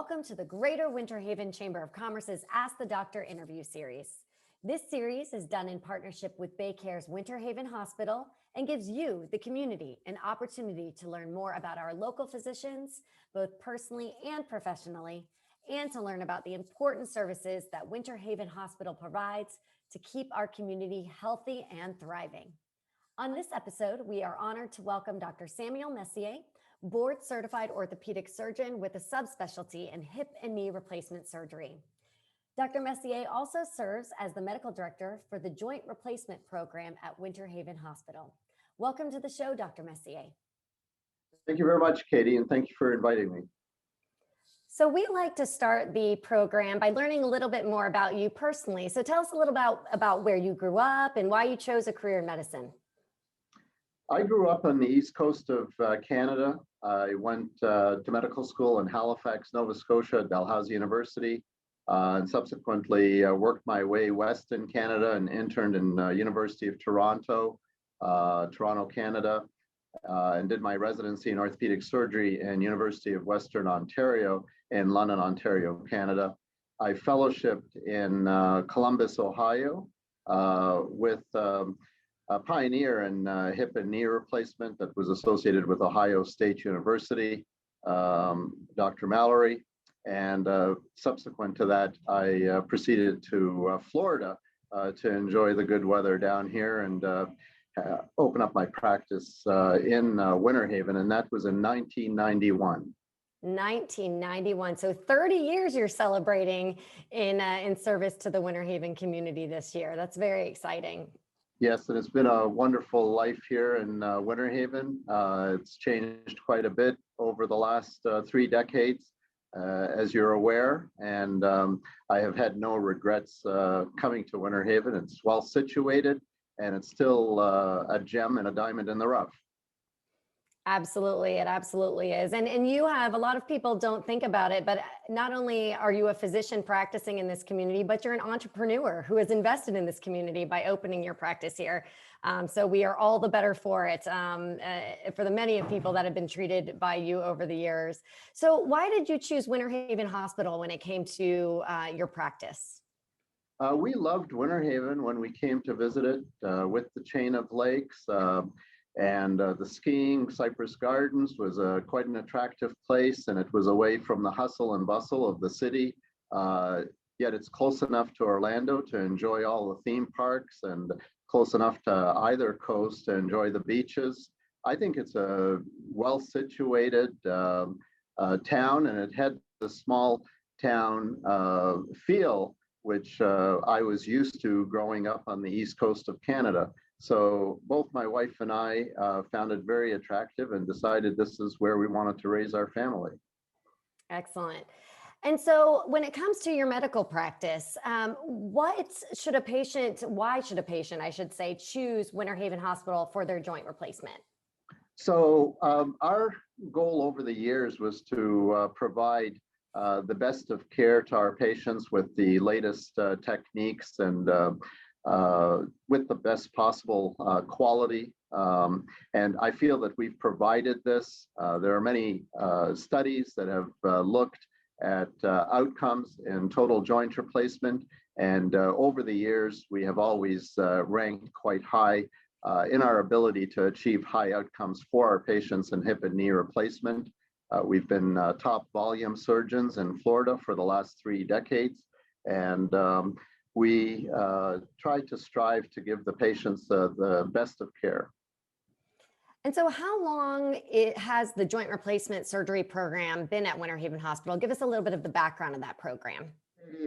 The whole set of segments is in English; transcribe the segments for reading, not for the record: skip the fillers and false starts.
welcome to the Greater Winterhaven Chamber of Commerce's Ask the Doctor interview series. This series is done in partnership with Baycare's Winterhaven Hospital and gives you, the community, an opportunity to learn more about our local physicians, both personally and professionally, and to learn about the important services that Winterhaven Hospital provides to keep our community healthy and thriving. On this episode, we are honored to welcome Dr. Samuel Messieh, board-certified orthopedic surgeon with a subspecialty in hip and knee replacement surgery. Dr. Messieh also serves as the medical director for the joint replacement program at Winterhaven Hospital. Welcome to the show, Dr. Messieh. Thank you very much, Katie, and thank you for inviting me. So we like to start the program by learning a little bit more about you personally. So tell us a little about where you grew up and why you chose a career in medicine. I grew up on the east coast of Canada. I went to medical school in Halifax, Nova Scotia at Dalhousie University, and subsequently worked my way west in Canada and interned in University of Toronto, Canada, and did my residency in orthopedic surgery in University of Western Ontario in London, Ontario, Canada. I fellowshipped in Columbus, Ohio, with a pioneer in hip and knee replacement that was associated with Ohio State University, Dr. Mallory. And subsequent to that, I proceeded to Florida to enjoy the good weather down here and open up my practice in Winterhaven, and that was in 1991. 1991. So 30 years you're celebrating in service to the Winterhaven community this year. That's very exciting. Yes, and it's been a wonderful life here in Winterhaven. It's changed quite a bit over the last 3 decades, as you're aware, and I have had no regrets coming to Winterhaven. It's well situated, and it's still a gem and a diamond in the rough. Absolutely. It absolutely is. And you have, a lot of people don't think about it, but not only are you a physician practicing in this community, but you're an entrepreneur who has invested in this community by opening your practice here. So we are all the better for it, for the many of people that have been treated by you over the years. So why did you choose Winterhaven Hospital when it came to your practice? We loved Winterhaven when we came to visit it with the chain of lakes. And the skiing, Cypress Gardens was quite an attractive place, and it was away from the hustle and bustle of the city. Yet it's close enough to Orlando to enjoy all the theme parks and close enough to either coast to enjoy the beaches. I think it's a well-situated town, and it had the small town feel, which I was used to growing up on the east coast of Canada. So both my wife and I found it very attractive and decided this is where we wanted to raise our family. Excellent. And so when it comes to your medical practice, why should a patient, I should say, choose Winterhaven Hospital for their joint replacement? So our goal over the years was to provide the best of care to our patients with the latest techniques and with the best possible quality. And I feel that we've provided this. There are many studies that have looked at outcomes in total joint replacement. And over the years, we have always ranked quite high in our ability to achieve high outcomes for our patients in hip and knee replacement. We've been top volume surgeons in Florida for the last 3 decades. And we try to strive to give the patients the best of care. And so how long has the joint replacement surgery program been at Winterhaven Hospital? Give us a little bit of the background of that program.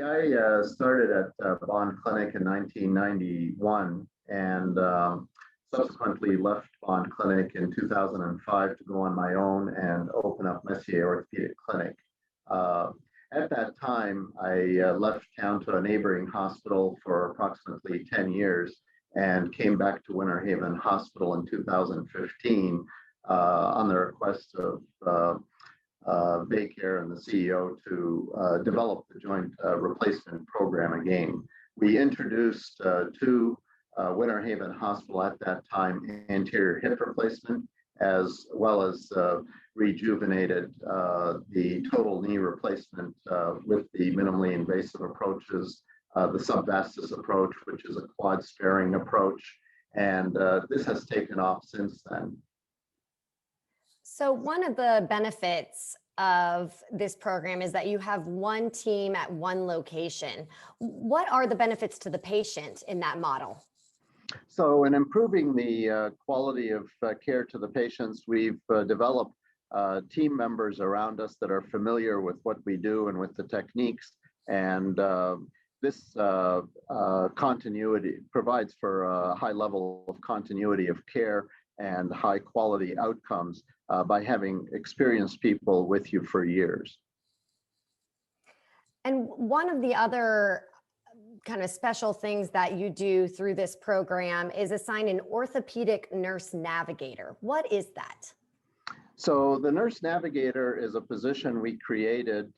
I started at Bond Clinic in 1991 and subsequently left Bond Clinic in 2005 to go on my own and open up Messieh Orthopedic Clinic. At that time, I left town to a neighboring hospital for approximately 10 years and came back to Winterhaven Hospital in 2015 on the request of Baycare and the CEO to develop the joint replacement program again. We introduced to Winterhaven Hospital at that time anterior hip replacement, as well as rejuvenated the total knee replacement with the minimally invasive approaches, the subvastus approach, which is a quad sparing approach. And this has taken off since then. So one of the benefits of this program is that you have one team at one location. What are the benefits to the patient in that model? So in improving the quality of care to the patients, we've developed team members around us that are familiar with what we do and with the techniques. And this continuity provides for a high level of continuity of care and high quality outcomes by having experienced people with you for years. And one of the other kind of special things that you do through this program is assign an orthopedic nurse navigator. What is that? So the nurse navigator is a position we created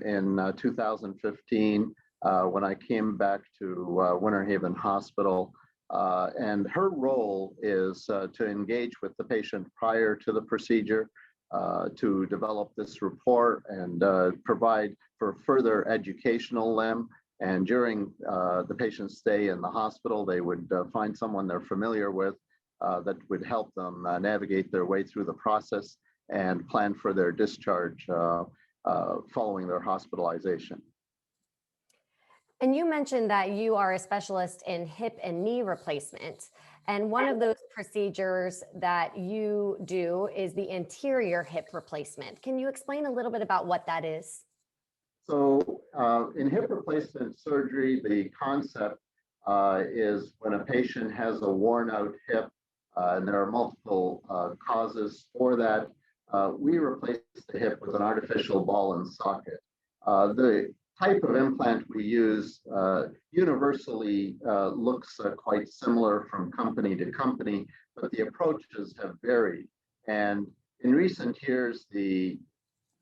in 2015 when I came back to Winterhaven Hospital. And her role is to engage with the patient prior to the procedure, to develop this rapport and provide for further educational them. And during the patient's stay in the hospital, they would find someone they're familiar with that would help them navigate their way through the process and plan for their discharge following their hospitalization. And you mentioned that you are a specialist in hip and knee replacement. And one of those procedures that you do is the anterior hip replacement. Can you explain a little bit about what that is? So in hip replacement surgery, the concept is when a patient has a worn out hip, and there are multiple causes for that, we replace the hip with an artificial ball and socket. The type of implant we use universally looks quite similar from company to company, but the approaches have varied. And in recent years, the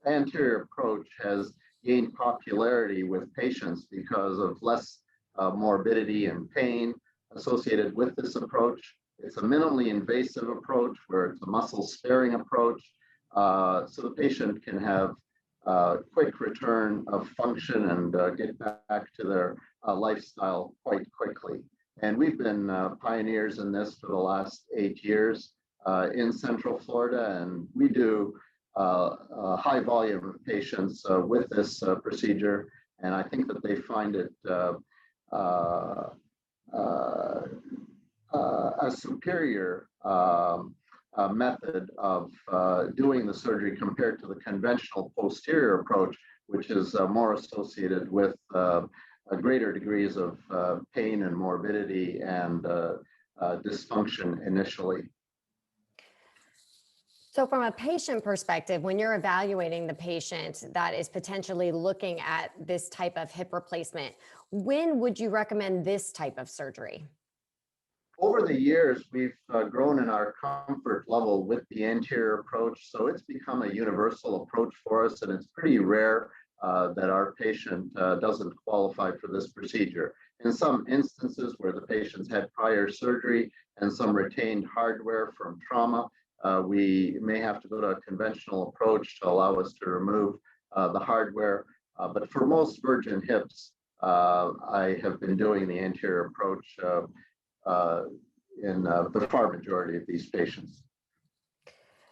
anterior approach has gained popularity with patients because of less morbidity and pain associated with this approach. It's a minimally invasive approach where it's a muscle sparing approach, so the patient can have quick return of function and get back to their lifestyle quite quickly. And we've been pioneers in this for the last 8 years in Central Florida, and we do a high volume of patients with this procedure, and I think that they find it a superior method of doing the surgery compared to the conventional posterior approach, which is more associated with greater degrees of pain and morbidity and dysfunction initially. So from a patient perspective, when you're evaluating the patient that is potentially looking at this type of hip replacement, when would you recommend this type of surgery? Over the years, we've grown in our comfort level with the anterior approach, so it's become a universal approach for us, and it's pretty rare that our patient doesn't qualify for this procedure. In some instances where the patients had prior surgery and some retained hardware from trauma, we may have to go to a conventional approach to allow us to remove the hardware. But for most virgin hips, I have been doing the anterior approach in the far majority of these patients.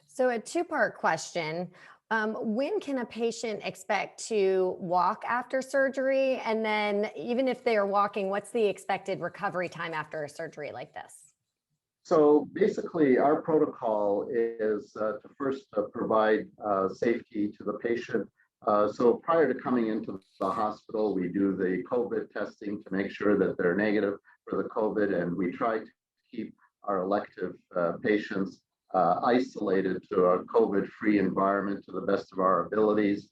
So a two-part question. When can a patient expect to walk after surgery? And then even if they are walking, what's the expected recovery time after a surgery like this? So basically, our protocol is to first provide safety to the patient. So prior to coming into the hospital, we do the COVID testing to make sure that they're negative for the COVID, and we try to keep our elective patients isolated to a COVID-free environment to the best of our abilities.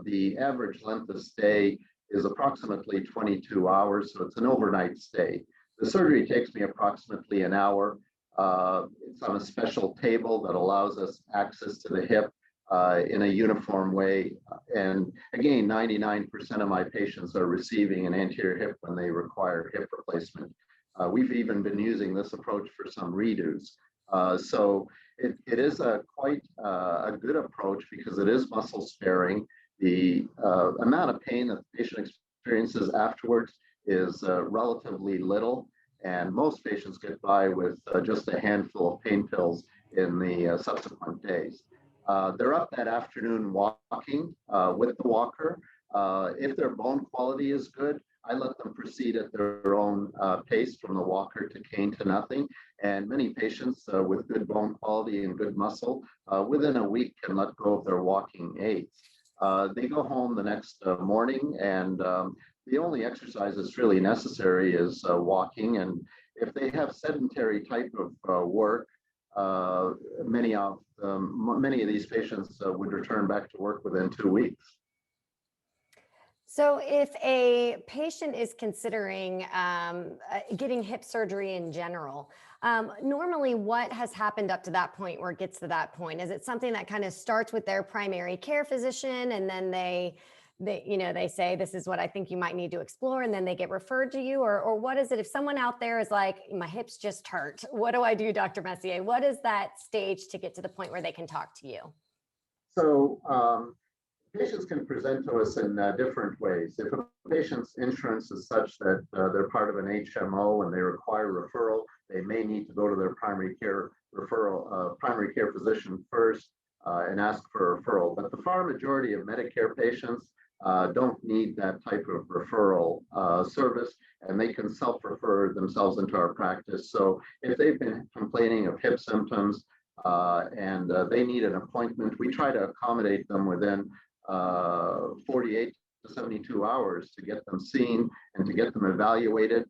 The average length of stay is approximately 22 hours, so it's an overnight stay. The surgery takes me approximately an hour. It's on a special table that allows us access to the hip in a uniform way. And again, 99% of my patients are receiving an anterior hip when they require hip replacement. We've even been using this approach for some redos. So It is a quite a good approach because it is muscle sparing. The amount of pain that the patient experiences afterwards is relatively little, and most patients get by with just a handful of pain pills in the subsequent days. They're up that afternoon walking with the walker. If their bone quality is good, I let them proceed at their own pace from the walker to cane to nothing. And many patients with good bone quality and good muscle within a week can let go of their walking aids. They go home the next morning, and the only exercise that's really necessary is walking. And if they have sedentary type of work, uh, many of these patients would return back to work within 2 weeks. So, if a patient is considering getting hip surgery in general, normally what has happened up to that point where it gets to that point? Is it something that kind of starts with their primary care physician, and then they say, this is what I think you might need to explore, and then they get referred to you? Or what is it if someone out there is like, my hips just hurt? What do I do, Dr. Messieh? What is that stage to get to the point where they can talk to you? So patients can present to us in different ways. If a patient's insurance is such that they're part of an HMO and they require referral, they may need to go to their primary care physician first and ask for a referral. But the far majority of Medicare patients don't need that type of referral service, and they can self-refer themselves into our practice. So if they've been complaining of hip symptoms and they need an appointment, we try to accommodate them within 48 to 72 hours to get them seen and to get them evaluated.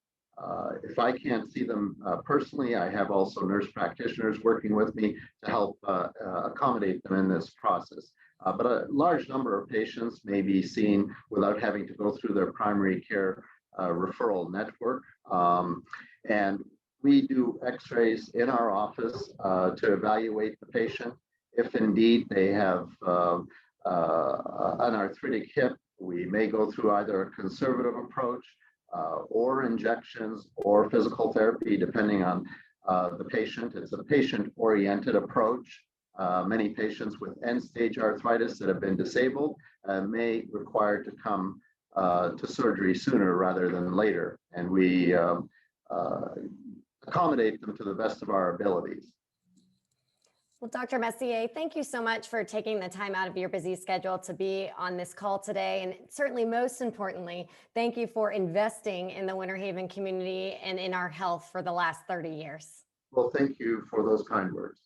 If I can't see them personally, I have also nurse practitioners working with me to help accommodate them in this process. But a large number of patients may be seen without having to go through their primary care referral network. And we do x-rays in our office to evaluate the patient. If indeed they have an arthritic hip, we may go through either a conservative approach or injections or physical therapy, depending on the patient. It's a patient-oriented approach. Many patients with end-stage arthritis that have been disabled may require to come to surgery sooner rather than later, and we accommodate them to the best of our abilities. Well, Dr. Messieh, thank you so much for taking the time out of your busy schedule to be on this call today. And certainly, most importantly, thank you for investing in the Winterhaven community and in our health for the last 30 years. Well, thank you for those kind words.